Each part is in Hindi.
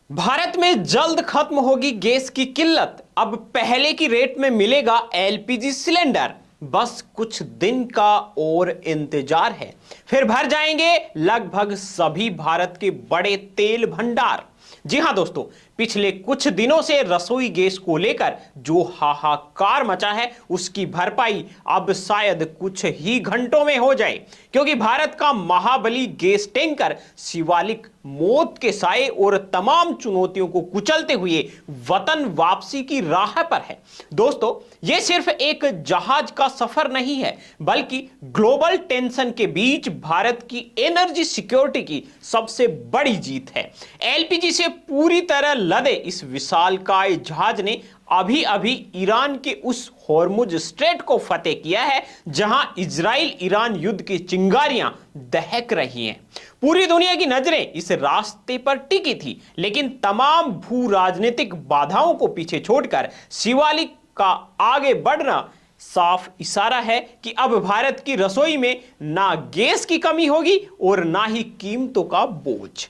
भारत में जल्द खत्म होगी गैस की किल्लत। अब पहले की रेट में मिलेगा एलपीजी सिलेंडर। बस कुछ दिन का और इंतजार है, फिर भर जाएंगे लगभग सभी भारत के बड़े तेल भंडार। जी हां दोस्तों, पिछले कुछ दिनों से रसोई गैस को लेकर जो हाहाकार मचा है उसकी भरपाई अब शायद कुछ ही घंटों में हो जाए, क्योंकि भारत का महाबली गैस टैंकर शिवालिक मौत के साए और तमाम चुनौतियों को कुचलते हुए वतन वापसी की राह पर है। दोस्तों, यह सिर्फ एक जहाज का सफर नहीं है, बल्कि ग्लोबल टेंशन के बीच भारत की एनर्जी सिक्योरिटी की सबसे बड़ी जीत है। एलपीजी से पूरी तरह लदे इस विशालकाय जहाज ने अभी अभी ईरान के उस हॉर्मुज स्ट्रेट को फतेह किया है, जहां इजराइल ईरान युद्ध की चिंगारियां दहक रही हैं। पूरी दुनिया की नजरें इस रास्ते पर टिकी थी, लेकिन तमाम भू राजनीतिक बाधाओं को पीछे छोड़कर शिवालिक का आगे बढ़ना साफ इशारा है कि अब भारत की रसोई में ना गैस की कमी होगी और ना ही कीमतों का बोझ।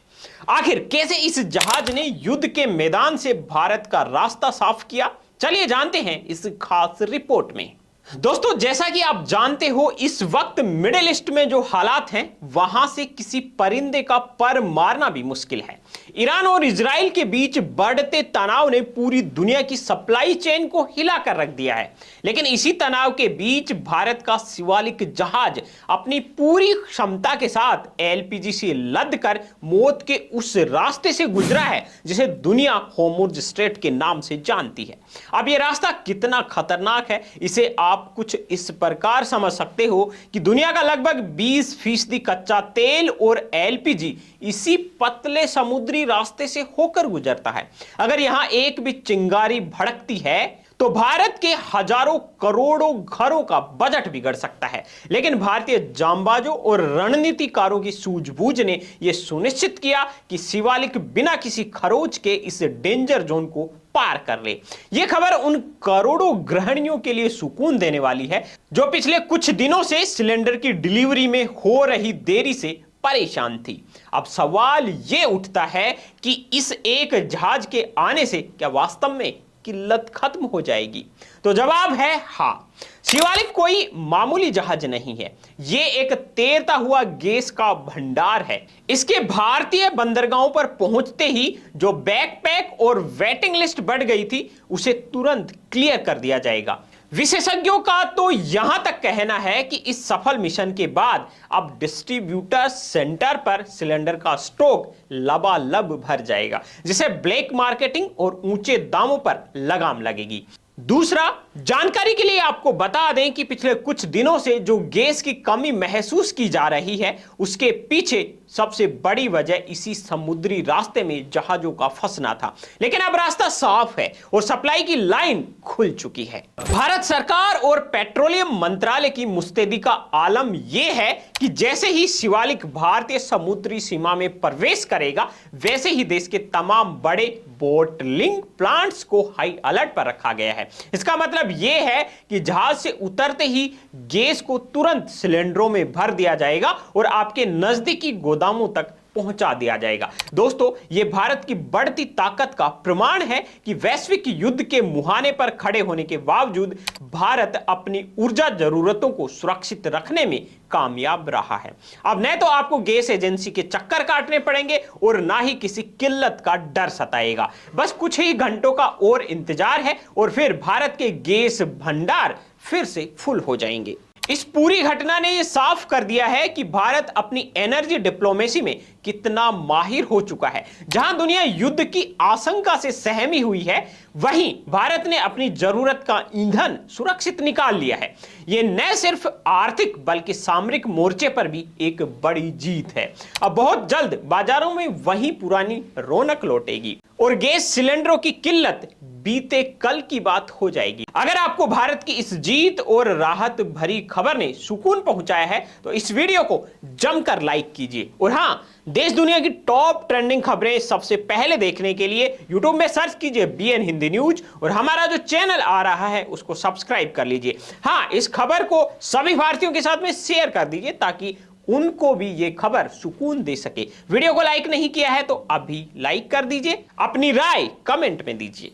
आखिर कैसे इस जहाज ने युद्ध के मैदान से भारत का रास्ता साफ किया, चलिए जानते हैं इस खास रिपोर्ट में। दोस्तों, जैसा कि आप जानते हो, इस वक्त मिडिल ईस्ट में जो हालात हैं वहां से किसी परिंदे का पर मारना भी मुश्किल है। ईरान और इजराइल के बीच बढ़ते तनाव ने पूरी दुनिया की सप्लाई चेन को हिलाकर रख दिया है, लेकिन इसी तनाव के बीच भारत का शिवालिक जहाज अपनी पूरी क्षमता के साथ एलपीजी से लदकर मौत के उस रास्ते से गुजरा है जिसे दुनिया हॉर्मुज स्ट्रेट के नाम से जानती है। अब यह रास्ता कितना खतरनाक है, इसे आप कुछ इस प्रकार समझ सकते हो कि दुनिया का लगभग 20% कच्चा तेल और एलपीजी इसी पतले समुद्री रास्ते से होकर गुजरता है। अगर यहां एक भी चिंगारी भड़कती है तो भारत के हजारों करोड़ों घरों का बजट बिगड़ सकता है, लेकिन भारतीय जांबाजों और रणनीतिकारों की सूझबूझ ने यह सुनिश्चित किया कि शिवालिक बिना किसी खरोच के इस डेंजर जोन को पार कर ले। यह खबर उन करोड़ों गृहिणियों के लिए सुकून देने वाली है जो पिछले कुछ दिनों से सिलेंडर की डिलीवरी में हो रही देरी से परेशान थी। अब सवाल यह उठता है कि इस एक जहाज के आने से क्या वास्तव में किल्लत खत्म हो जाएगी? तो जवाब है हां। शिवालिक कोई मामूली जहाज नहीं है, यह एक तैरता हुआ गैस का भंडार है। इसके भारतीय बंदरगाहों पर पहुंचते ही जो बैकपैक और वेटिंग लिस्ट बढ़ गई थी उसे तुरंत क्लियर कर दिया जाएगा। विशेषज्ञों का तो यहां तक कहना है कि इस सफल मिशन के बाद अब डिस्ट्रीब्यूटर सेंटर पर सिलेंडर का स्टॉक लबालब भर जाएगा, जिसे ब्लैक मार्केटिंग और ऊंचे दामों पर लगाम लगेगी। दूसरा, जानकारी के लिए आपको बता दें कि पिछले कुछ दिनों से जो गैस की कमी महसूस की जा रही है उसके पीछे सबसे बड़ी वजह इसी समुद्री रास्ते में जहाजों का फंसना था, लेकिन अब रास्ता साफ है और सप्लाई की लाइन खुल चुकी है। भारत सरकार और पेट्रोलियम मंत्रालय की मुस्तैदी का आलम यह है कि जैसे ही शिवालिक भारतीय समुद्री सीमा में प्रवेश करेगा, वैसे ही देश के तमाम बड़े बोटलिंग प्लांट्स को हाई अलर्ट पर रखा गया है। इसका मतलब यह है कि जहाज से उतरते ही गैस को तुरंत सिलेंडरों में भर दिया जाएगा और आपके नजदीकी गोदामों तक पहुंचा दिया जाएगा। दोस्तों, यह भारत की बढ़ती ताकत का प्रमाण है कि वैश्विक युद्ध के मुहाने पर खड़े होने के बावजूद भारत अपनी ऊर्जा जरूरतों को सुरक्षित रखने में कामयाब रहा है। अब न तो आपको गैस एजेंसी के चक्कर काटने पड़ेंगे और ना ही किसी किल्लत का डर सताएगा। बस कुछ ही घंटों का और इंतजार है और फिर भारत के गैस भंडार फिर से फुल हो जाएंगे। इस पूरी घटना ने यह साफ कर दिया है कि भारत अपनी एनर्जी डिप्लोमेसी में कितना माहिर हो चुका है। जहां दुनिया युद्ध की आशंका से सहमी हुई है, वहीं भारत ने अपनी जरूरत का ईंधन सुरक्षित निकाल लिया है। यह न सिर्फ आर्थिक बल्कि सामरिक मोर्चे पर भी एक बड़ी जीत है। अब बहुत जल्द बाजारों में वही पुरानी रौनक लौटेगी और गैस सिलेंडरों की किल्लत बीते कल की बात हो जाएगी। अगर आपको भारत की इस जीत और राहत भरी खबर ने सुकून पहुंचाया है तो इस वीडियो को जमकर लाइक कीजिए और हां, देश दुनिया की टॉप ट्रेंडिंग खबरें सबसे पहले देखने के लिए YouTube में सर्च कीजिए BN हिंदी न्यूज और हमारा जो चैनल आ रहा है उसको सब्सक्राइब कर लीजिए। हां, इस खबर को सभी भारतीयों के साथ में शेयर कर दीजिए ताकि उनको भी ये खबर सुकून दे सके। वीडियो को लाइक नहीं किया है तो अभी लाइक कर दीजिए, अपनी राय कमेंट में दीजिए।